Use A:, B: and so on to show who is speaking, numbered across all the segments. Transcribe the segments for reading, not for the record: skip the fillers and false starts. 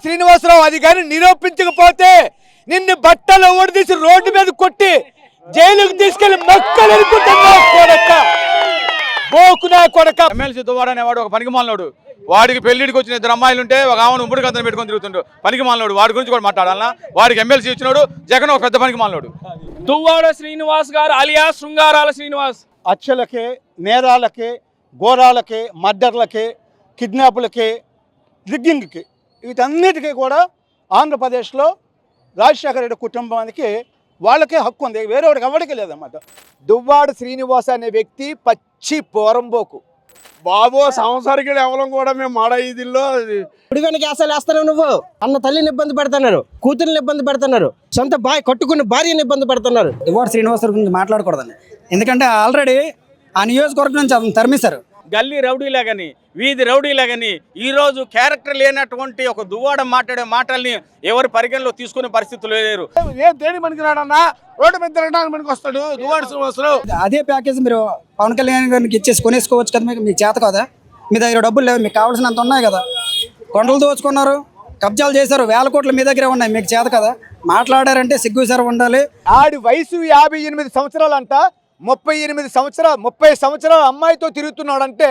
A: శ్రీనివాసరావు అది కానీ నిరూపించకపోతే నిన్ను బట్టలు ఊడదీసి రోడ్డు మీద కొట్టి జైలుకు తీసుకెళ్లి మొక్కలు అనుకుంటున్నావు కొడక, బోకునా కొడక.
B: ఎమ్మెల్సీ దువ్వాడ అనేవాడు ఒక పనికి మాలినోడు. వాడికి పెళ్లిడికి వచ్చిన ఇద్దరు అమ్మాయిలు ఉంటే ఒక ఆమెను ఉమ్మడి కథను పెట్టుకొని తిరుగుతుండు. పనికి మాలినోడు, వాడి గురించి కూడా మాట్లాడాలన్నా. వాడికి ఎమ్మెల్సీ ఇచ్చినాడు జగన్ ఒక పెద్ద పనికి మాలినోడు.
C: దువ్వాడ శ్రీనివాస్ గారు అలియా శృంగారాల శ్రీనివాస్
D: హత్యలకి, నేరాలకి, ఘోరాలకి, మర్డర్లకి, కిడ్నాపులకి, రిగ్గింగ్కి, వీటన్నిటికీ కూడా ఆంధ్రప్రదేశ్లో రాజశేఖర రెడ్డి కుటుంబానికి వాళ్ళకే హక్కు ఉంది, వేరే వాడికి ఎవరికి లేదన్నమాట.
A: దువ్వాడ శ్రీనివాస్ అనే వ్యక్తి పచ్చి పోరంబోకు
E: బాబో. సంవత్సరానికి ఎవరం కూడా మేము మాడ ఇదిలో
F: ఉడివెనక గ్యాసాలు వేస్తాను. నువ్వు అన్న తల్లిని ఇబ్బంది పెడుతున్నారు, కూతుర్ని ఇబ్బంది పెడుతున్నారు, సొంత కట్టుకున్న భార్యని ఇబ్బంది పెడుతున్నారు.
G: దువ్వాడ శ్రీనివాసరావు గురించి మాట్లాడకూడదని, ఎందుకంటే ఆల్రెడీ ఆ నియోజకవర్గం నుంచి అతను తరిమేశారు.
B: గల్లీ రౌడీలాగని, వీధి రౌడీలాగని, ఈరోజు క్యారెక్టర్ లేనటువంటి ఒక దువ్వాడ మాట్లాడే మాటల్ని ఎవరు పరిగణలో తీసుకునే పరిస్థితులు లేరు.
E: ఏం తేడి మనకి రాడన్నా, రోడ్డు మీద తిరగడానికి మనకి వస్తాడు దువ్వాడ శ్రీనివాసరావు.
G: అదే ప్యాకేజ్ మీరు పవన్ కళ్యాణ్ గారికి ఇచ్చేసి కొనేసుకోవచ్చు కదా. మీకు చేత కదా, మీ దగ్గర డబ్బులు లేవు, మీకు కావాల్సినంత ఉన్నాయి కదా. కొండలు దోచుకున్నారు, కబ్జాలు చేశారు, 1000 కోట్లు మీ దగ్గరే ఉన్నాయి, మీకు చేత కదా. మాట్లాడారంటే సిగ్గుసారి ఉండాలి.
A: ఆడి వయసు 58 సంవత్సరాలంట, 30 సంవత్సరాల అమ్మాయితో తిరుగుతున్నాడంటే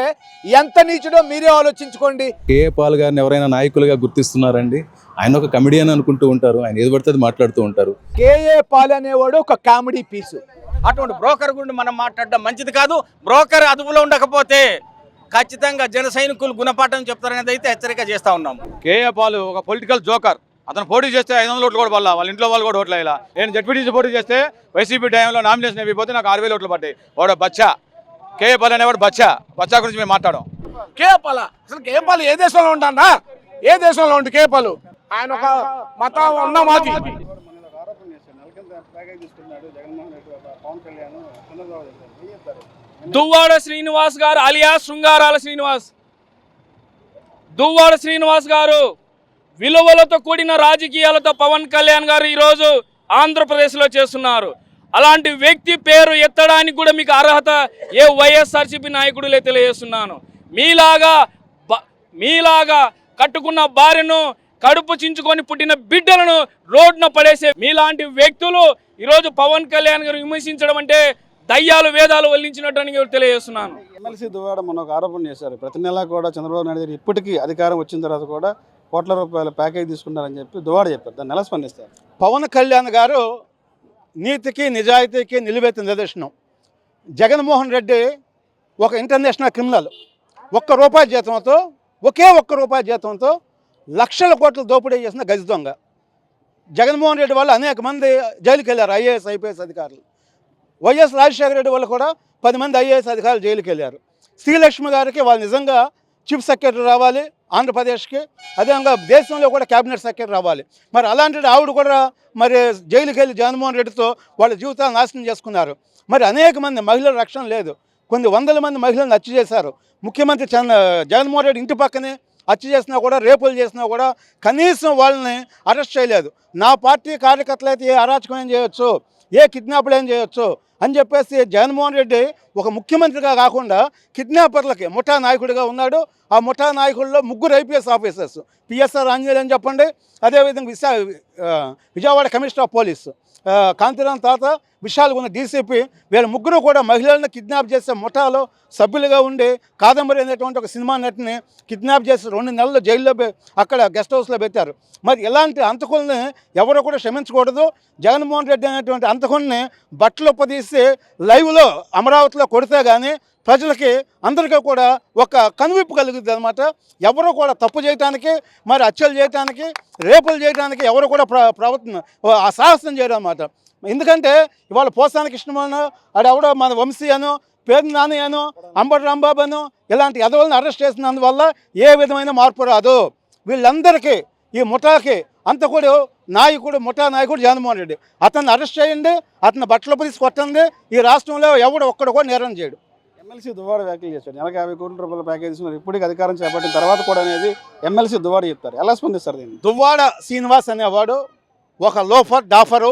A: ఎంత నీచుడో మీరే ఆలోచించుకోండి.
H: కేఏ పాల్ గారిని ఎవరైనా నాయకులుగా గుర్తిస్తున్నారండి? ఆయన ఒక కమెడియన్ అనుకుంటూ ఉంటారు, ఆయన ఏది పడితే మాట్లాడుతూ ఉంటారు.
A: కేఏ పాల్ అనేవాడు ఒక కామెడీ పీసు.
B: అటువంటి బ్రోకర్ గురించి మనం మాట్లాడడం మంచిది కాదు. బ్రోకర్ అదుపులో ఉండకపోతే ఖచ్చితంగా జన సైనికులు గుణపాఠం చెప్తారనేది అయితే హెచ్చరిక చేస్తా ఉన్నాం. కేఏ పాల్ ఒక పొలిటికల్ జోకర్. అతను పోటీ చేస్తే 500 ఓట్లు కూడా పడాల, వాళ్ళ ఇంట్లో వాళ్ళు కూడా ఓట్లు వేయాల. నేను జడ్పీటీసీ పోటీ చేస్తే వైసీపీ టైంలో నామినేషన్ అయిపోతే నాకు 6000 ఓట్లు పడ్డాయి. వాడు బచ్చా, కేఏ పాల్ అనేవాడు బచ్చా గురించి మేము మాట్లాడాం.
E: కేపాల అసలు కేపాలు ఏ దేశంలో ఉంటాడా? ఏ దేశంలో ఉండి కేపాలు? ఆయన ఒక మతం ఉన్న మాది.
C: దువ్వాడ శ్రీనివాస్ గారు అలియా శృంగారాల శ్రీనివాస్. దువ్వాడ శ్రీనివాస్ గారు విలువలతో కూడిన రాజకీయాలతో పవన్ కళ్యాణ్ గారు ఈరోజు ఆంధ్రప్రదేశ్లో చేస్తున్నారు. అలాంటి వ్యక్తి పేరు ఎత్తడానికి కూడా మీకు అర్హత ఏ వైఎస్ఆర్సీపీ నాయకుడులే తెలియజేస్తున్నాను. మీలాగా కట్టుకున్న భార్యను, కడుపు చించుకొని పుట్టిన బిడ్డలను రోడ్డున పడేసే మీలాంటి వ్యక్తులు ఈరోజు పవన్ కళ్యాణ్ గారు విమర్శించడం అంటే దయ్యాలు వేదాలు వల్లించినట్టు తెలియజేస్తున్నాను.
D: ఎమ్మెల్సీ దువ్వాడ మొన్న ఒక ఆరోపణ చేశారు. ప్రతి నెల కూడా చంద్రబాబు నాయుడు గారు ఇప్పటికీ అధికారం వచ్చిన తర్వాత కూడా కోట్ల రూపాయల ప్యాకేజ్ తీసుకున్నారని చెప్పి దువ్వాడ చెప్పారు. దాన్ని ఎలా స్పందిస్తారు? పవన్ కళ్యాణ్ గారు నీతికి నిజాయితీకి నిలువెత్తిన నిదర్శనం. జగన్మోహన్ రెడ్డి ఒక ఇంటర్నేషనల్ క్రిమినల్. ఒక్క రూపాయి జీతంతో లక్షల కోట్ల దోపిడీ చేసిన గజ దొంగ. జగన్మోహన్ రెడ్డి వాళ్ళు అనేక మంది జైలుకి వెళ్ళారు, ఐఏఎస్ ఐపీఎస్ అధికారులు. వైఎస్ రాజశేఖర రెడ్డి వాళ్ళు కూడా 10 మంది ఐఏఎస్ అధికారులు జైలుకి వెళ్ళారు. శ్రీలక్ష్మి గారికి వాళ్ళు నిజంగా చీఫ్ సెక్రటరీ రావాలి ఆంధ్రప్రదేశ్కి, అదేవిధంగా దేశంలో కూడా క్యాబినెట్ సెక్రటరీ రావాలి. మరి అలాంటి ఆవిడ కూడా మరి జైలుకి వెళ్ళి జగన్మోహన్ రెడ్డితో వాళ్ళ జీవితాలు నాశనం చేసుకున్నారు. మరి అనేక మంది మహిళల రక్షణ లేదు. కొన్ని వందల మంది మహిళలను హత్య చేశారు. ముఖ్యమంత్రి జగన్మోహన్ రెడ్డి ఇంటి పక్కనే హత్య చేసినా కూడా, రేపులు చేసినా కూడా కనీసం వాళ్ళని అరెస్ట్ చేయలేదు. నా పార్టీ కార్యకర్తలు అయితే ఏ అరాచకం ఏం చేయొచ్చు, ఏ కిడ్నాప్లు ఏం చేయొచ్చు అని చెప్పేసి జగన్మోహన్ రెడ్డి ఒక ముఖ్యమంత్రిగా కాకుండా కిడ్నాపర్లకి ముఠా నాయకుడిగా ఉన్నాడు. ఆ ముఠా నాయకుల్లో 3 ఐపీఎస్ ఆఫీసర్స్, పిఎస్ఆర్ ఆంజనేయులు అని చెప్పండి, అదేవిధంగా Vijayawada commissioner of police Kantiram తాత, విశాల్ ఉన్న డీసీపీ, వీళ్ళ 3 కూడా మహిళలను కిడ్నాప్ చేసే ముఠాలో సభ్యులుగా ఉండి కాదంబరి అనేటువంటి ఒక సినిమా నటిని కిడ్నాప్ చేసి 2 నెలలు జైల్లో అక్కడ గెస్ట్ హౌస్లో పెట్టారు. మరి ఇలాంటి అంతకుల్ని ఎవరు కూడా క్షమించకూడదు. జగన్మోహన్ రెడ్డి అనేటువంటి అంతకుల్ని బట్టలు ఉపదీసి లైవ్లో అమరావతిలో కొడితే కానీ ప్రజలకి అందరికీ కూడా ఒక కనువిప్పు కలుగుతుంది అనమాట. ఎవరు కూడా తప్పు చేయడానికి, మరి హత్యలు చేయడానికి, రేపులు చేయడానికి ఎవరు కూడా సాహసం చేయరు అనమాట. ఎందుకంటే ఇవాళ పోసానికి ఇష్టమనో, ఆడెవడో మన వంశీ అనో, పేరు నాని అనో, అంబటి రాంబాబు అనో ఇలాంటి ఎదవలను అరెస్ట్ చేసినందువల్ల ఏ విధమైన మార్పు రాదు. వీళ్ళందరికీ ఈ ముఠాకి అంతకుడు నాయకుడు, ముఠా నాయకుడు జగన్మోహన్ రెడ్డి. అతన్ని అరెస్ట్ చేయండి, అతన్ని బట్టలు తీసి కొట్టండి. ఈ రాష్ట్రంలో ఎవడు ఒక్కడు కూడా నేరం చేయడు. ఎమ్మెల్సీ దువ్వాడ వ్యాఖ్యలు చేశాడు. నెలకు 50 కోట్ల రూపాయల ప్యాకేజ్ ఇస్తున్నారు. ఇప్పటికి అధికారం చేపట్టిన తర్వాత కూడా అనేది ఎమ్మెల్సీ దువ్వాడ చెప్తారు. ఎలా స్పందిస్తారు దీన్ని? దువ్వాడ శ్రీనివాస్ అనేవాడు ఒక లోఫర్ డాఫరు.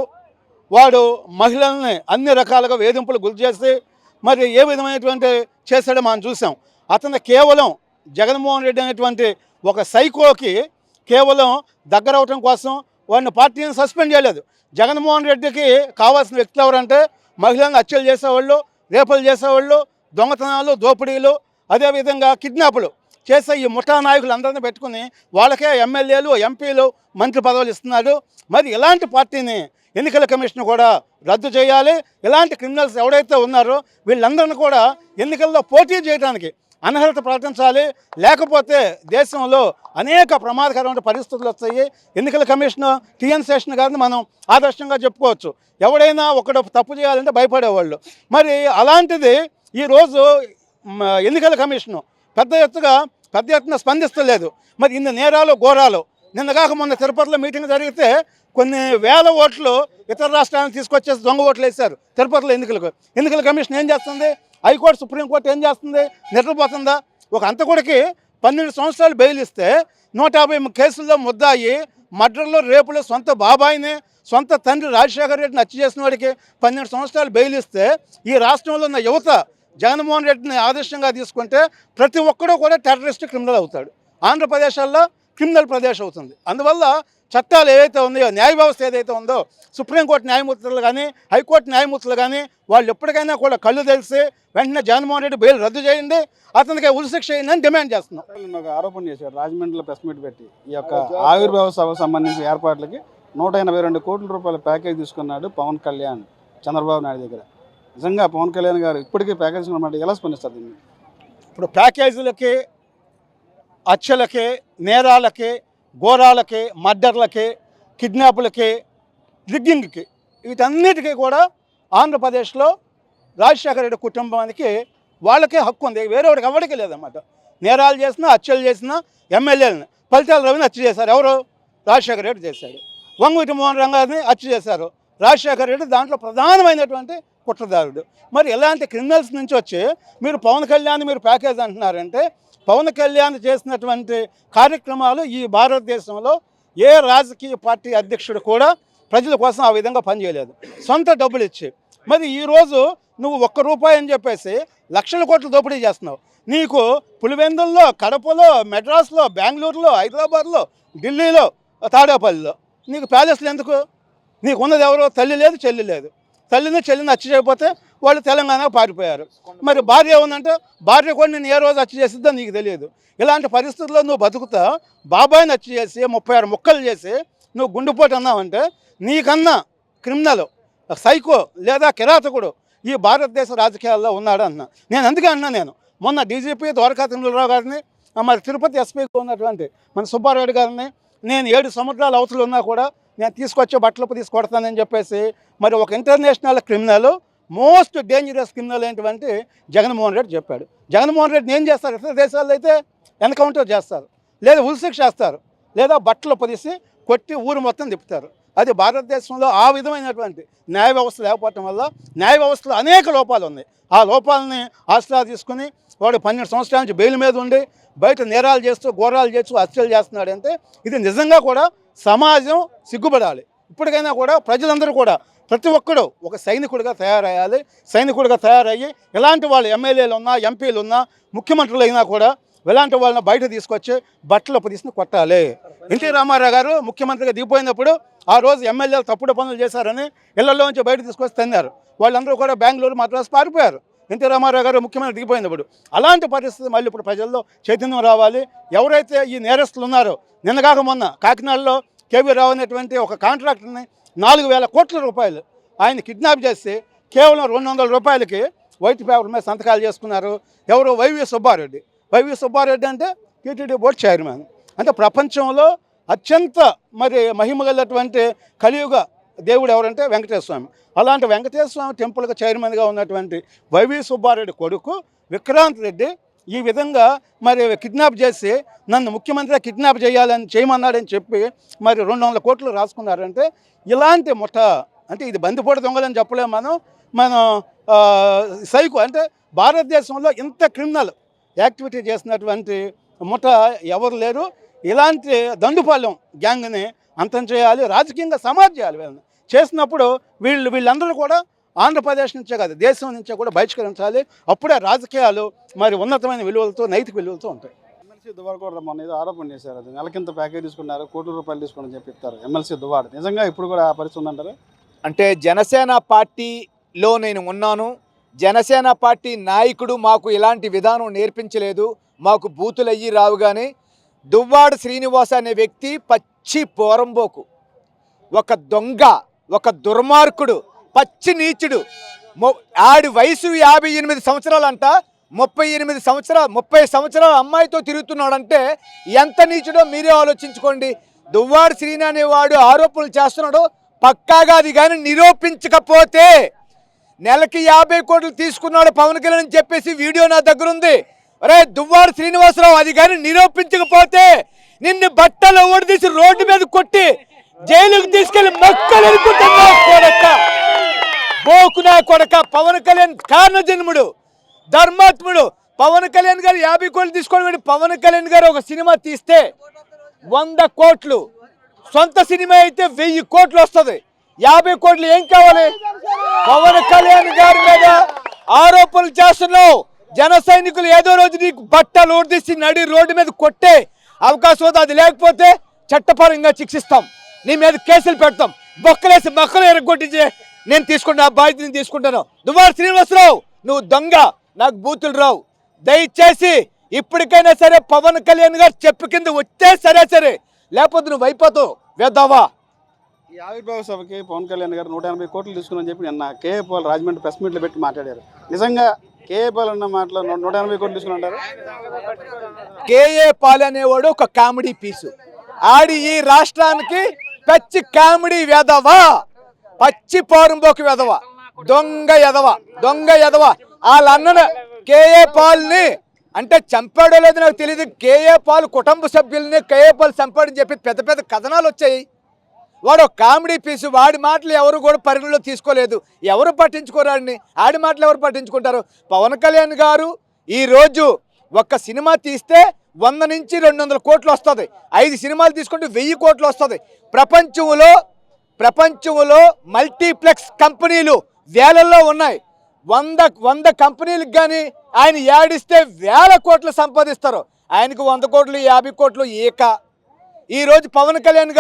D: వాడు మహిళల్ని అన్ని రకాలుగా వేధింపులు గురి చేసి మరి ఏ విధమైనటువంటి చేశాడో మనం చూసాం. అతను కేవలం జగన్మోహన్ రెడ్డి అనేటువంటి ఒక సైకోకి కేవలం దగ్గర అవటం కోసం వాడిని పార్టీని సస్పెండ్ చేయలేదు. జగన్మోహన్ రెడ్డికి కావాల్సిన వ్యక్తులు ఎవరంటే మహిళలను హత్యలు చేసేవాళ్ళు, రేపులు చేసేవాళ్ళు, దొంగతనాలు, దోపిడీలు, అదేవిధంగా కిడ్నాపులు చేసే ఈ ముఠా నాయకులందరినీ పెట్టుకుని వాళ్ళకే ఎమ్మెల్యేలు, ఎంపీలు, మంత్రి పదవులు ఇస్తున్నాడు. మరి ఇలాంటి పార్టీని ఎన్నికల కమిషన్ కూడా రద్దు చేయాలి. ఇలాంటి క్రిమినల్స్ ఎవరైతే ఉన్నారో వీళ్ళందరినీ కూడా ఎన్నికల్లో పోటీ చేయడానికి అనర్హత ప్రకటించాలి. లేకపోతే దేశంలో అనేక ప్రమాదకరమైన పరిస్థితులు వస్తాయి. ఎన్నికల కమిషన్ టీఎన్ శేషన్ గారిని మనం ఆదర్శంగా చెప్పుకోవచ్చు. ఎవడైనా ఒకడు తప్పు చేయాలంటే భయపడేవాళ్ళు. మరి అలాంటిది ఈరోజు ఎన్నికల కమిషను పెద్ద ఎత్తున స్పందిస్తలేదు. మరి ఇన్ని నేరాలు, ఘోరాలు నిన్న కాక మొన్న తిరుపతిలో మీటింగ్ జరిగితే కొన్ని వేల ఓట్లు ఇతర రాష్ట్రాలను తీసుకొచ్చేసి దొంగ ఓట్లు వేశారు తిరుపతిలో ఎన్నికల కమిషన్ ఏం చేస్తుంది? హైకోర్టు, సుప్రీంకోర్టు ఏం చేస్తుంది? నిద్రపోతుందా? ఒక హంతకుడికి 12 సంవత్సరాలు బెయిల్ ఇస్తే 150 కేసుల్లో ముద్దాయి, మర్డర్లో, రేపులో సొంత బాబాయిని, సొంత తండ్రి రాజశేఖర రెడ్డిని హత్య చేసిన వాడికి 12 సంవత్సరాలు బెయిల్ ఇస్తే ఈ రాష్ట్రంలో ఉన్న యువత జగన్మోహన్ రెడ్డిని ఆదర్శంగా తీసుకుంటే ప్రతి ఒక్కడూ కూడా టెర్రరిస్ట్, క్రిమినల్ అవుతాడు. ఆంధ్రప్రదేశ్లో క్రిమినల్ ప్రదేశ్ అవుతుంది. అందువల్ల చట్టాలు ఏవైతే ఉన్నాయో, న్యాయ వ్యవస్థ ఏదైతే ఉందో, సుప్రీంకోర్టు న్యాయమూర్తులు కానీ, హైకోర్టు న్యాయమూర్తులు కానీ వాళ్ళు ఎప్పటికైనా కూడా కళ్ళు తెలిసి వెంటనే జగన్మోహన్ రెడ్డి బెయిల్ రద్దు చేయండి, అతనికి ఉరిశిక్ష చేయండి డిమాండ్ చేస్తున్నాం.
I: ఒక ఆరోపణ చేశారు రాజమండ్రిలో ప్రెస్ మీట్ పెట్టి ఈ యొక్క ఆవిర్భావ సభకు సంబంధించిన ఏర్పాట్లకి 182 కోట్ల రూపాయల ప్యాకేజ్ తీసుకున్నాడు పవన్ కళ్యాణ్ చంద్రబాబు నాయుడు దగ్గర. నిజంగా పవన్ కళ్యాణ్ గారు ఇప్పటికీ ప్యాకేజ్ తీసుకున్నమాట ఎలా స్పందిస్తారు దీన్ని?
D: ఇప్పుడు ప్యాకేజీలకి, హత్యలకి, నేరాలకి, ఘోరాలకి, మర్డర్లకి, కిడ్నాపులకి, రిగ్గింగ్కి, వీటన్నిటికీ కూడా ఆంధ్రప్రదేశ్లో రాజశేఖర రెడ్డి కుటుంబానికి వాళ్ళకే హక్కు ఉంది. వేరేవాడికి ఎవరికి లేదన్నమాట. నేరాలు చేసినా, హత్యలు చేసినా ఎమ్మెల్యేలని, ఫలితాల రవిని హత్య చేశారు. ఎవరు? రాజశేఖర రెడ్డి చేశాడు. వంగవీటి మోహన్ రంగాన్ని హత్య చేశారు. రాజశేఖర రెడ్డి దాంట్లో ప్రధానమైనటువంటి కుట్రదారుడు. మరి ఇలాంటి క్రిమినల్స్ నుంచి వచ్చి మీరు పవన్ కళ్యాణ్ మీరు ప్యాకేజ్ అంటున్నారంటే, పవన్ కళ్యాణ్ చేసినటువంటి కార్యక్రమాలు ఈ భారతదేశంలో ఏ రాజకీయ పార్టీ అధ్యక్షుడు కూడా ప్రజల కోసం ఆ విధంగా పనిచేయలేదు. సొంత డబ్బులు ఇచ్చి మరి ఈరోజు నువ్వు ₹1 అని చెప్పేసి లక్షల కోట్లు దోపిడీ చేస్తున్నావు. నీకు పులివెందుల్లో, కడపలో, మెడ్రాస్లో, బెంగళూరులో, హైదరాబాద్లో, ఢిల్లీలో, తాడేపల్లిలో నీకు ప్యాలెస్లు ఎందుకు? నీకు ఉన్నది ఎవరో? తల్లి లేదు, చెల్లి లేదు. తల్లిని చెల్లిని హత్య చేయకపోతే వాళ్ళు తెలంగాణకు పారిపోయారు. మరి భార్య ఉందంటే భార్య కూడా నేను ఏ రోజు హత్య చేసిద్దో నీకు తెలియదు. ఇలాంటి పరిస్థితుల్లో నువ్వు బతుకుతా బాబాయిని హత్య చేసి 36 ముక్కలు చేసి నువ్వు గుండెపోటు అన్నావంటే నీకన్నా క్రిమినల్, సైకో లేదా కిరాతకుడు ఈ భారతదేశ రాజకీయాల్లో ఉన్నాడు అన్నా. నేను అందుకే అన్నా, నేను మొన్న డీజీపీ ద్వారకా తిరుమలరావు గారిని, మరి తిరుపతి ఎస్పీగా ఉన్నటువంటి మన సుబ్బారెడ్డి గారిని నేను 7 సముద్రాల అవతలు ఉన్నా కూడా నేను తీసుకొచ్చే బట్టలు తీసుకొడతానని చెప్పేసి మరి ఒక international criminal, most dangerous criminal ఏంటంటే జగన్మోహన్ రెడ్డి చెప్పాడు. జగన్మోహన్ రెడ్డిని ఏం చేస్తారు? ఇతర దేశాల్లో అయితే ఎన్కౌంటర్ చేస్తారు, లేదా ఉరిశిక్ష చేస్తారు, లేదా బట్టలు పొదిసి కొట్టి ఊరు మొత్తం తిప్పుతారు. అది భారతదేశంలో ఆ విధమైనటువంటి న్యాయ వ్యవస్థ లేకపోవటం వల్ల న్యాయ వ్యవస్థలో అనేక లోపాలు ఉన్నాయి. ఆ లోపాలని ఆసరా తీసుకుని వాడు 12 సంవత్సరాల నుంచి బెయిల్ మీద ఉండి బయట నేరాలు చేస్తూ, ఘోరాలు చేస్తూ, హత్యలు చేస్తున్నాడు అంటే ఇది నిజంగా కూడా సమాజం సిగ్గుపడాలి. ఇప్పటికైనా కూడా ప్రజలందరూ కూడా ప్రతి ఒక్కడు ఒక సైనికుడిగా తయారయ్యాలి. సైనికుడిగా తయారయ్యి ఇలాంటి వాళ్ళు ఎమ్మెల్యేలు ఉన్నా, ఎంపీలు ఉన్నా, ముఖ్యమంత్రులు అయినా కూడా ఇలాంటి వాళ్ళని బయట తీసుకొచ్చి బట్టలు తీసుకుని కొట్టాలి. ఎన్టీ రామారావు గారు ముఖ్యమంత్రిగా దిగిపోయినప్పుడు ఆ రోజు ఎమ్మెల్యేలు తప్పుడు పనులు చేశారని ఇళ్లలోంచి బయట తీసుకొచ్చి తన్నారు. వాళ్ళందరూ కూడా బెంగళూరు, మద్రాసు పారిపోయారు ఎన్టీ రామారావు గారు ముఖ్యమంత్రి దిగిపోయినప్పుడు. అలాంటి పరిస్థితి మళ్ళీ ఇప్పుడు ప్రజల్లో చైతన్యం రావాలి. ఎవరైతే ఈ నేరస్తులు ఉన్నారో, నిన్నగాక మొన్న కాకినాడలో కేవీ రావు అనేటువంటి ఒక కాంట్రాక్టర్ని 4,000 కోట్ల రూపాయలు ఆయన కిడ్నాప్ చేసి కేవలం ₹200 వైట్ పేపర్ మీద సంతకాలు చేసుకున్నారు. ఎవరు? వైవి సుబ్బారెడ్డి. వైవి సుబ్బారెడ్డి అంటే టీటీడీ బోర్డు చైర్మన్. అంటే ప్రపంచంలో అత్యంత మరి మహిమగలటువంటి కలియుగ దేవుడు ఎవరంటే వెంకటేశ్వర స్వామి. అలాంటి వెంకటేశ్వర స్వామి టెంపుల్కి చైర్మన్గా ఉన్నటువంటి వైవి సుబ్బారెడ్డి కొడుకు విక్రాంత్ రెడ్డి ఈ విధంగా మరి కిడ్నాప్ చేసి నన్ను ముఖ్యమంత్రిగా కిడ్నాప్ చేయమన్నాడని చెప్పి మరి 200 కోట్లు రాసుకున్నారంటే ఇలాంటి ముఠ అంటే ఇది బందిపోటు దొంగలని చెప్పలేము మనం సైకో అంటే భారతదేశంలో ఇంత క్రిమినల్ యాక్టివిటీ చేసినటువంటి ముఠ ఎవరు లేరు. ఇలాంటి దండుపాలెం గ్యాంగ్ని అంతం చేయాలి, రాజకీయంగా సమాధి చేయాలి. వీళ్ళని చేసినప్పుడు వీళ్ళందరూ కూడా ఆంధ్రప్రదేశ్ నుంచే కాదు దేశం నుంచే కూడా బహిష్కరించాలి. అప్పుడే రాజకీయాలు మరి ఉన్నతమైన విలువలతో, నైతిక విలువలతో ఉంటాయి.
I: ఎమ్మెల్సీ దువ్వాడ కూడా మొన్న ఏదో ఆరోపణ చేశారు, అది నెలకింత ప్యాకేజ్ తీసుకున్నారు, కోట్ల రూపాయలు తీసుకుని చెప్పి చెప్తారు ఎమ్మెల్సీ దువ్వాడ. నిజంగా ఇప్పుడు కూడా ఆ పరిస్థితి ఉందంటారా?
A: అంటే జనసేన పార్టీలో నేను ఉన్నాను. జనసేన పార్టీ నాయకుడు మాకు ఇలాంటి విధానం నేర్పించలేదు, మాకు బూతులు అయ్యి రావు. కానీ దువ్వాడ శ్రీనివాస్ అనే వ్యక్తి పచ్చి పోరంబోకు, ఒక దొంగ, ఒక దుర్మార్గుడు, పచ్చి నీచుడు. ఆడి వయసు 58 సంవత్సరాలంట, 30 సంవత్సరాల అమ్మాయితో తిరుగుతున్నాడంటే ఎంత నీచుడో మీరే ఆలోచించుకోండి. దువ్వాడ శ్రీని అనేవాడు ఆరోపణలు చేస్తున్నాడు, పక్కాగా అది కానీ నిరూపించకపోతే నెలకి 50 కోట్లు తీసుకున్నాడు పవన్ కళ్యాణ్ అని చెప్పేసి వీడియో నా దగ్గర ఉంది. అరే దువ్వాడ శ్రీనివాసరావు, అది కానీ నిరూపించకపోతే నిన్ను బట్టలు ఓడిదీసి రోడ్డు మీద కొట్టి జైలుకు తీసుకెళ్లి మొక్కలు ఎరుకుంటున్నా కొడక, బోకునా కొడక. పవన్ కళ్యాణ్ కారణ జన్ముడు, ధర్మాత్ముడు. పవన్ కళ్యాణ్ గారు 50 కోట్లు తీసుకోవడం. పవన్ కళ్యాణ్ గారు ఒక సినిమా తీస్తే 100 కోట్లు, సొంత సినిమా అయితే 1000 కోట్లు వస్తుంది. 50 కోట్లు ఏం కావాలి? పవన్ కళ్యాణ్ గారి మీద ఆరోపణలు చేస్తున్నావు. జన సైనికులు ఏదో రోజు నీకు బట్టలు ఓడిసి నడి రోడ్డు మీద కొట్టే అవకాశం ఉంది. అది లేకపోతే చట్టపరంగా శిక్షిస్తాం, నీ మీద కేసులు పెడతాం. బొక్కలేసి మొక్కలు ఎరగొట్టించే నేను తీసుకుంటా, బాధ్యతని తీసుకుంటాను. దువ్వాడ శ్రీనివాసరావు నువ్వు దొంగ, నాకు బూతులు రావు. దయచేసి ఇప్పటికైనా సరే పవన్ కళ్యాణ్ గారు చెప్పు కింద వచ్చే సరే, లేకపోతే నువ్వు అయిపోతావు వేద్దావా.
I: ఈ ఆవిర్భావ సభకి పవన్ కళ్యాణ్ గారు 180 కోట్లు తీసుకుని చెప్పి నిన్న కేఏ పాల్ రాజమండ్రి ప్రెస్ మీట్లో పెట్టి మాట్లాడారు. నిజంగా కేఏ పాల్ అన్న మాటలో 180 కోట్లు తీసుకుని అంటారు?
A: కేఏ పాల్ అనేవాడు ఒక కామెడీ పీసు. ఆడి ఈ రాష్ట్రానికి పచ్చి కామెడీ వెధవా, పచ్చి పోరంబోకు వెధవా, దొంగ ఎదవ. వాళ్ళ అన్న కేఏ పాల్ని అంటే చంపాడో లేదో నాకు తెలియదు. కేఏ పాల్ కుటుంబ సభ్యుల్ని కేఏ పాల్ చంపాడని చెప్పి పెద్ద పెద్ద కథనాలు వచ్చాయి. వాడు కామెడీ పీసు. వాడి మాటలు ఎవరు కూడా పరిగణలో తీసుకోలేదు, ఎవరు పట్టించుకోరాడిని. ఆడి మాటలు ఎవరు పట్టించుకుంటారు? పవన్ కళ్యాణ్ గారు ఈరోజు ఒక్క సినిమా తీస్తే 100 నుంచి 200 కోట్లు వస్తుంది. 5 సినిమాలు తీసుకుంటే 1000 కోట్లు వస్తుంది. ప్రపంచంలో మల్టీప్లెక్స్ కంపెనీలు వేలల్లో ఉన్నాయి. 100 కంపెనీలకు కానీ ఆయన యాడిస్తే 1000 కోట్లు సంపాదిస్తారు. ఆయనకు 100 కోట్లు 50 కోట్లు ఏక. ఈరోజు పవన్ కళ్యాణ్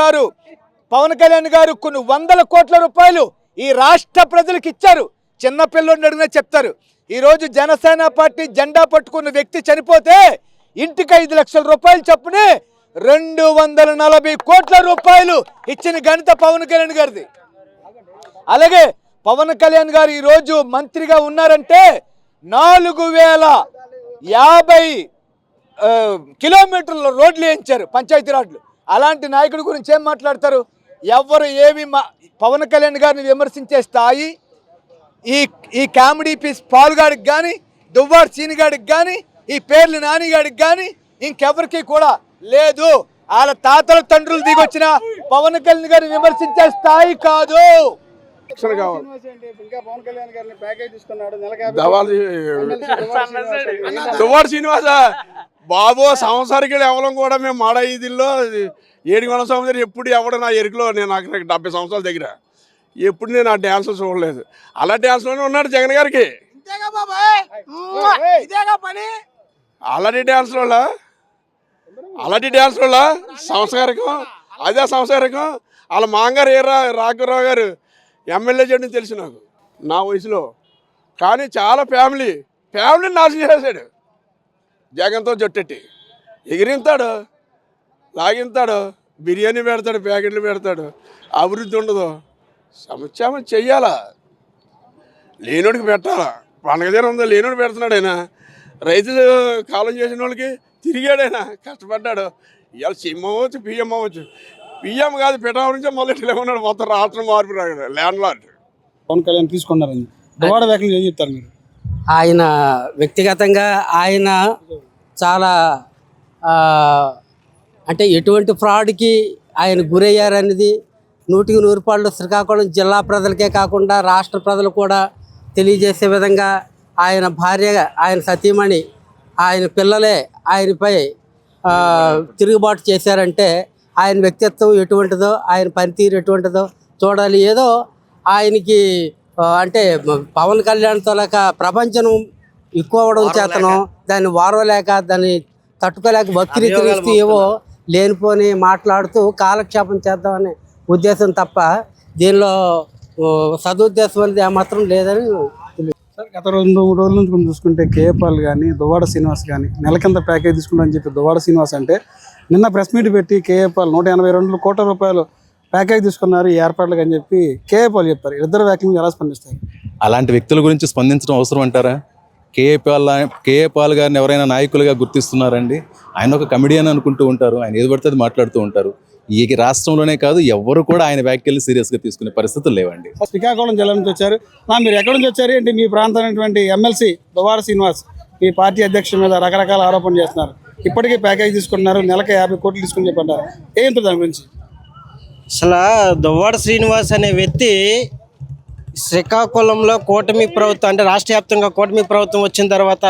A: గారు కొన్ని 100 కోట్ల రూపాయలు ఈ రాష్ట్ర ప్రజలకు ఇచ్చారు. చిన్నపిల్లడిని అడిగినా చెప్తారు. ఈరోజు జనసేన పార్టీ జెండా పట్టుకున్న వ్యక్తి చనిపోతే ఇంటికి 5 లక్షల రూపాయలు చొప్పున 240 కోట్ల రూపాయలు ఇచ్చిన ఘనత పవన్ కళ్యాణ్ గారిది. అలాగే పవన్ కళ్యాణ్ గారు ఈరోజు మంత్రిగా ఉన్నారంటే 4050 కిలోమీటర్ల రోడ్లు వేయించారు, పంచాయతీ రోడ్లు. అలాంటి నాయకుడి గురించి ఏం మాట్లాడతారు? ఎవరు పవన్ కళ్యాణ్ గారిని విమర్శించే స్థాయి ఈ కామెడీ పీస్ పాల్గాడికి కానీ, దువ్వాడ సీనిగాడికి కానీ, ఈ పేర్లు నానిగాడికి కానీ ఇంకెవరికి కూడా లేదు. వాళ్ళ తాతల తండ్రులు దిగొచ్చిన పవన్ కళ్యాణ్ గారిని విమర్శించే స్థాయి కాదు.
I: ఇంకా పవన్ కళ్యాణ్ గారిని ప్యాకేజ్ తీసుకున్నాడు నెలకి
E: దువ్వాడ శ్రీనివాస బాబు సంవత్సరానికి ఎవరం కూడా మేము మాడ ఇదిలో 7 సంవత్సరం ఎప్పుడు ఎవడు నా ఎరుకులో నేను నాకు 70 సంవత్సరాల దగ్గర ఎప్పుడు నేను ఆ డ్యాన్స్ చూడలేదు. అలా డ్యాన్స్లోనే ఉన్నాడు జగన్ గారికి. అలాంటి డ్యాన్స్లో సంస్కారకం, అదే సంస్కారకం. వాళ్ళ మాంగారు రాఘవరావు గారు ఎమ్మెల్యే చేయడం తెలుసు నాకు నా వయసులో. కానీ చాలా ఫ్యామిలీని నాశనం చేశాడు. జగన్తో జొట్టెట్టి ఎగిరింతాడు, లాగింతాడు, బిర్యానీ పెడతాడు, ప్యాకెట్లు పెడతాడు. అభివృద్ధి ఉండదు. సంక్షేమం చెయ్యాలా, లేనోడికి పెట్టాలా. పండగ దినం ఉందో లేనోడు పెడుతున్నాడు. ఆయన రైతులు కాలం చేసిన వాళ్ళకి తిరిగాడు, ఆయన కష్టపడ్డాడు. ఇవాళ సీఎం అవ్వచ్చు, పిఎం అవ్వచ్చు. పిఎం కాదు, పిఠాపు నుంచే మొదలెట్టి ఉన్నాడు. మొత్తం రాష్ట్రం మార్పు రాడు, ల్యాండ్ లార్డ్.
I: పవన్ కళ్యాణ్ తీసుకున్నారని దువ్వాడ వ్యాఖ్యలు ఏం చెప్తారు మీరు?
F: ఆయన వ్యక్తిగతంగా ఆయన చాలా అంటే ఎటువంటి ఫ్రాడ్కి ఆయన గురయ్యారనేది 100% శ్రీకాకుళం జిల్లా ప్రజలకే కాకుండా రాష్ట్ర ప్రజలు కూడా తెలియజేసే విధంగా ఆయన భార్య, ఆయన సతీమణి, ఆయన పిల్లలే ఆయనపై తిరుగుబాటు చేశారంటే ఆయన వ్యక్తిత్వం ఎటువంటిదో, ఆయన పనితీరు ఎటువంటిదో చూడాలి. ఏదో ఆయనకి అంటే పవన్ కళ్యాణ్తో లేక ప్రపంచం ఎక్కువ అవడం చేతను దాన్ని వారవలేక దాన్ని తట్టుకోలేక వక్రీకరిస్తూ ఏవో లేనిపోని మాట్లాడుతూ కాలక్షేపం చేద్దామనే ఉద్దేశం తప్ప దీనిలో సదుద్దేశం అనేది ఏమాత్రం లేదని
I: సార్ గత 2-3 రోజుల నుంచి మనం చూసుకుంటే కేఏపాల్ కానీ దువ్వాడ శ్రీనివాస్ కానీ నెల కింద ప్యాకేజ్ తీసుకుంటామని చెప్పి దువ్వాడ శ్రీనివాస్ అంటే నిన్న ప్రెస్ మీట్ పెట్టి కేఏపాల్ 182 కోట్ల రూపాయలు ప్యాకేజ్ తీసుకున్నారు ఈ ఏర్పాట్లకు అని చెప్పి కేఏపాల్ చెప్పారు. ఇద్దరు వ్యాఖ్యలు ఎలా స్పందిస్తారు?
H: అలాంటి వ్యక్తుల గురించి స్పందించడం అవసరం అంటారా? కేఏపాల్ గారిని ఎవరైనా నాయకులుగా గుర్తిస్తున్నారండి? ఆయన ఒక కమెడియన్ అనుకుంటూ ఉంటారు, ఆయన ఏది పడితే అది మాట్లాడుతూ ఉంటారు. ఈ రాష్ట్రంలోనే కాదు ఎవరు కూడా ఆయన వ్యాఖ్యలు సీరియస్గా తీసుకునే పరిస్థితులు లేవండి.
I: శ్రీకాకుళం జిల్లా నుంచి వచ్చారు, మీరు ఎక్కడి నుంచి వచ్చారు ఏంటి? మీ ప్రాంతానికి ఎమ్మెల్సీ దువ్వాడ శ్రీనివాస్ మీ పార్టీ అధ్యక్షుడి మీద రకరకాల ఆరోపణలు చేస్తున్నారు. ఇప్పటికీ ప్యాకేజ్ తీసుకుంటున్నారు, నెలకు 50 కోట్లు తీసుకుని చెప్పంటారు, ఏంటి దాని గురించి?
J: అసలు దువ్వాడ శ్రీనివాస్ అనే వ్యక్తి శ్రీకాకుళంలో కూటమి ప్రభుత్వం అంటే రాష్ట్ర వ్యాప్తంగా కూటమి ప్రభుత్వం వచ్చిన తర్వాత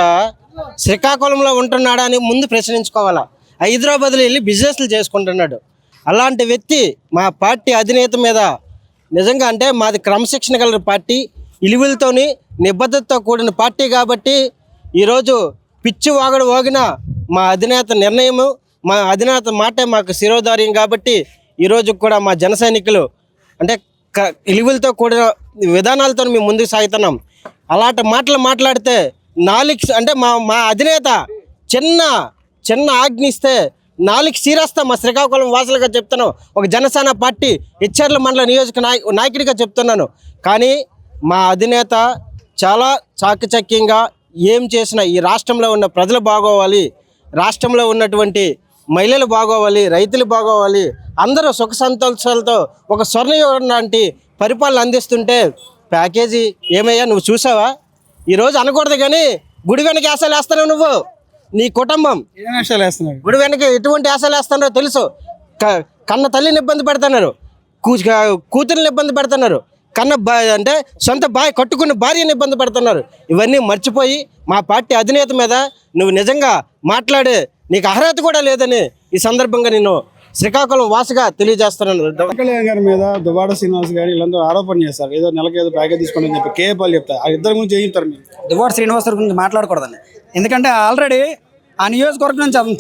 J: శ్రీకాకుళంలో ఉంటున్నాడా అని ముందు ప్రశ్నించుకోవాలా. హైదరాబాద్లో వెళ్ళి బిజినెస్లు చేసుకుంటున్నాడు. అలాంటి వ్యక్తి మా పార్టీ అధినేత మీద నిజంగా అంటే మాది క్రమశిక్షణ గల పార్టీ, ఇలువలతోని నిబద్ధతతో కూడిన పార్టీ కాబట్టి ఈరోజు పిచ్చి వాగడు వాగిన మా అధినేత నిర్ణయము, మా అధినేత మాటే మాకు శిరోధార్యం కాబట్టి ఈరోజు కూడా మా జన సైనికులు అంటే ఇలువలతో కూడిన విధానాలతో మేము ముందుకు సాగుతున్నాం. అలాంటి మాటలు మాట్లాడితే అంటే మా అధినేత చిన్న ఆజ్ఞ ఇస్తే నాలుగు సీరస్తా మా శ్రీకాకుళం వాసులుగా చెప్తాను, ఒక జనసేన పార్టీ హెచ్చర్ల మండల నియోజక నాయకుడిగా చెప్తున్నాను. కానీ మా అధినేత చాలా చాకచక్యంగా ఏం చేసినా ఈ రాష్ట్రంలో ఉన్న ప్రజలు బాగోవాలి, రాష్ట్రంలో ఉన్నటువంటి మహిళలు బాగోవాలి, రైతులు బాగోవాలి, అందరూ సుఖ సంతోషాలతో ఒక స్వర్ణయుగం లాంటి పరిపాలన అందిస్తుంటే ప్యాకేజీ ఏమయ్యా నువ్వు చూసావా? ఈరోజు అనకూడదు కానీ గుడి వెనక ఆశలు వేస్తున్నావు నువ్వు, నీ కుటుంబం గుడి వెనక ఎటువంటి ఆశలు వేస్తున్నారో తెలుసు. కన్న తల్లిని ఇబ్బంది పెడుతున్నారు, కూతురిని ఇబ్బంది పెడుతున్నారు, అంటే సొంత కట్టుకున్న భార్యని ఇబ్బంది పెడుతున్నారు. ఇవన్నీ మర్చిపోయి మా పార్టీ అధినేత మీద నువ్వు నిజంగా మాట్లాడే నీకు అర్హత కూడా లేదని ఈ సందర్భంగా నేను శ్రీకాకుళం వాసిగా తెలియజేస్తున్నాను.
I: కళ్యాణ్ గారి మీద దువ్వాడ శ్రీనివాస్ గారు వీళ్ళందరూ ఆరోపణ చేస్తారు, ఏదో నెలకి ఏదో ప్యాకేజ్ తీసుకోండి అని చెప్పి కేఏపాల్ చెప్తారు. ఆ ఇద్దరు గురించి ఏం చెప్తారు మీరు?
G: దువ్వాడ శ్రీనివాస్ గురించి మాట్లాడకూడదండి, ఎందుకంటే ఆల్రెడీ ఆ నియోజకవర్గం నుంచి అతను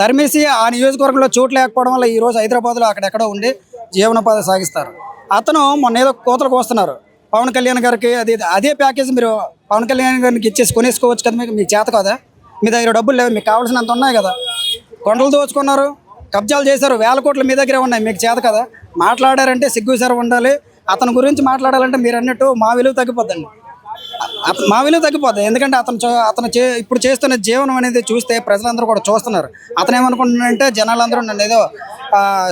G: తరిమేసి ఆ నియోజకవర్గంలో చోటు లేకపోవడం వల్ల ఈరోజు హైదరాబాద్లో అక్కడెక్కడో ఉండి జీవనోపాధి సాగిస్తారు. అతను మొన్న ఏదో కోతలకు వస్తున్నారు పవన్ కళ్యాణ్ గారికి, అదే ప్యాకేజ్ మీరు పవన్ కళ్యాణ్ గారికి ఇచ్చేసి కొనేసుకోవచ్చు కదా, మీకు చేత కదా, మీ దగ్గర డబ్బులు లేవు, మీకు కావాల్సినంత ఉన్నాయి కదా, కొండలు దోచుకున్నారు, కబ్జాలు చేశారు, 1000 కోట్లు మీ దగ్గరే ఉన్నాయి, మీకు చేత కదా, మాట్లాడారంటే సిగ్గుసారి ఉండాలి. అతని గురించి మాట్లాడాలంటే మీరు అన్నట్టు మా విలువ తగ్గిపోద్దండి, మా విలువ తగ్గిపోద్ది. ఎందుకంటే అతను ఇప్పుడు చేస్తున్న జీవనం అనేది చూస్తే ప్రజలందరూ కూడా చూస్తున్నారు. అతను ఏమనుకుంటున్నారంటే జనాలందరూ నన్ను ఏదో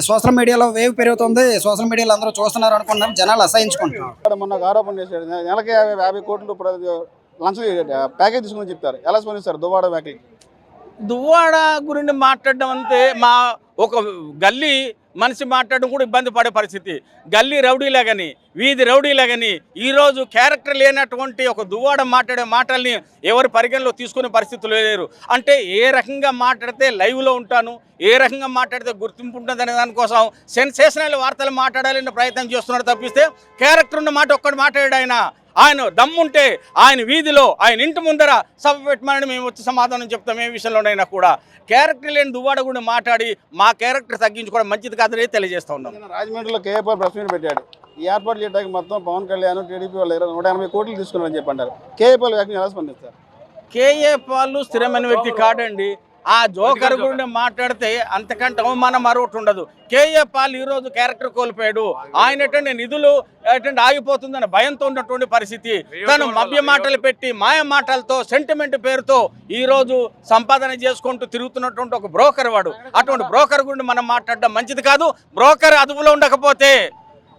G: సోషల్ మీడియాలో వేవ్ పెరుగుతుంది, సోషల్ మీడియాలో అందరూ చూస్తున్నారు అనుకుంటున్నారు, జనాలు అసహించుకుంటున్నారు.
I: మొన్న ఆరోపణ చేశాడు, నెలకి 50 కోట్లు లంచ్ ప్యాకేజ్ తీసుకుని చెప్తారు, ఎలా స్పందిస్తారు దువ్వాడ వ్యాఖ్యలు?
B: దువ్వాడ గురించి మాట్లాడడం అంతే, మా ఒక గల్లీ మనిషి మాట్లాడడం కూడా ఇబ్బంది పడే పరిస్థితి. గల్లీ రౌడీలాగని, వీధి రౌడీలాగని ఈరోజు క్యారెక్టర్ లేనటువంటి ఒక దువ్వాడ మాట్లాడే మాటల్ని ఎవరి పరిగణలో తీసుకునే పరిస్థితులు లేరు. అంటే ఏ రకంగా మాట్లాడితే లైవ్లో ఉంటాను, ఏ రకంగా మాట్లాడితే గుర్తింపు ఉంటుంది అనే దానికోసం సెన్సేషనల్ వార్తలు మాట్లాడాలనే ప్రయత్నం చేస్తున్నాడు తప్పిస్తే క్యారెక్టర్ ఉన్న మాట ఒక్కటి మాట్లాడాడు. ఆయన దమ్ముంటే ఆయన వీధిలో ఆయన ఇంటి ముందర సభ పెట్టమని మేము వచ్చి సమాధానం చెప్తాం. ఏ విషయంలోనైనా కూడా క్యారెక్టర్ లేని దువ్వాడ కూడా మాట్లాడి మా క్యారెక్టర్ తగ్గించుకోవడం మంచిది కాదని తెలియజేస్తూ ఉన్నాం.
I: రాజమండ్రిలో కేఏపాల్ ప్రెస్ మీట్ పెట్టాడు, ఈ ఏర్పాట్లు చేయడానికి మొత్తం పవన్ కళ్యాణ్ టీడీపీ వాళ్ళు 180 కోట్లు తీసుకున్నారని చెప్పంటారు. కేఏపాల్ వ్యాఖ్యలు ఎలా స్పందిస్తారు?
B: కేఏపాల్ స్థిరమైన వ్యక్తి కాదండి. ఆ జోకర్ గురించి మాట్లాడితే అంతకంటే అవమానం మరొకటి ఉండదు. కేఏపాల్ ఈరోజు క్యారెక్టర్ కోల్పోయాడు. ఆయన నిధులు ఆగిపోతుందన్న భయంతో ఉన్నటువంటి పరిస్థితి. తను మభ్య మాటలు పెట్టి మాయ మాటలతో సెంటిమెంట్ పేరుతో ఈరోజు సంపాదన చేసుకుంటూ తిరుగుతున్నటువంటి ఒక బ్రోకర్ వాడు. అటువంటి బ్రోకర్ గురించి మనం మాట్లాడడం మంచిది కాదు. బ్రోకర్ అదుపులో ఉండకపోతే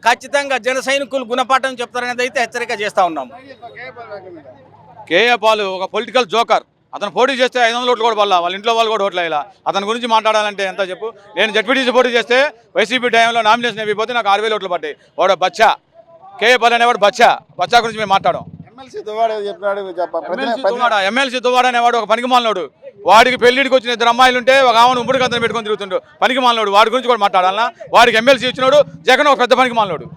B: ఖచ్చితంగా జన సైనికులు గుణపాఠం చెప్తారనేది అయితే హెచ్చరిక చేస్తూ ఉన్నాము.
K: కేఏపాల్ ఒక పొలిటికల్ జోకర్. అతను పోటీ చేస్తే 500 ఓట్లు కూడా వాళ్ళ ఇంట్లో వాళ్ళు కూడా ఓట్లు వేయాలి. అతని గురించి మాట్లాడాలంటే ఎంత చెప్పు. నేను జడ్పీటీసీ పోటీ చేస్తే వైసీపీ టైంలో నామినేషన్ అయిపోతే నాకు 6000 ఓట్లు పడ్డాయి. వాడు బచ్చా, కేఏపాల్ అనేవాడు బచ్చా గురించి మేము మాట్లాడాం.
I: ఎమ్మెల్సీ
K: దువ్వాడ అనేవాడు ఒక పనికిమాలినోడు. వాడికి పెళ్లిడికి వచ్చిన 2 అమ్మాయిలు ఉంటే ఒక ఆమెను ఉమ్మడి కథను పెట్టుకొని తిరుగుతుండు. పనికిమాలినోడు, వాడి గురించి కూడా మాట్లాడాలన్నా. వాడికి ఎమ్మెల్సీ ఇచ్చినాడు, జగన్ ఒక పెద్ద పనికిమాలినోడు.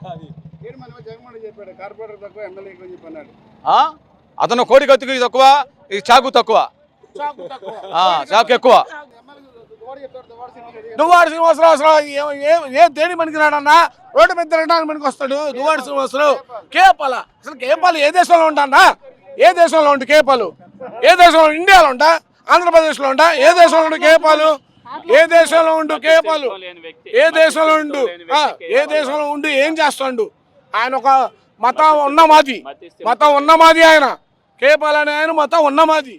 K: అతను కోడి కత్తికి తక్కువ, ఈ చాకు తక్కువ. షాక్ ఎక్కువ.
E: దువ్వాడ శ్రీనివాసరావు అసలు ఏ దేని పనికిరాడన్నా, రోడ్డు మీద తిరగడానికి పనికి వస్తాడు దువ్వాడ శ్రీనివాసరావు. కేపాల అసలు కేపాలు ఏ దేశంలో ఉంటానా? ఏ దేశంలో ఉండు కేపాలు? ఏ దేశంలో? ఇండియాలో ఉంటా? ఆంధ్రప్రదేశ్లో ఉంటా? ఏ దేశంలో ఉండు కేపాలు? ఏ దేశంలో ఉండు కేపాలు? ఏ దేశంలో ఉండు? ఏ దేశంలో ఉండు ఏం చేస్తాడు ఆయన? ఒక మతం ఉన్నమాది ఆయన కేపాల్ అనే ఆయన మతం ఉన్నమాది.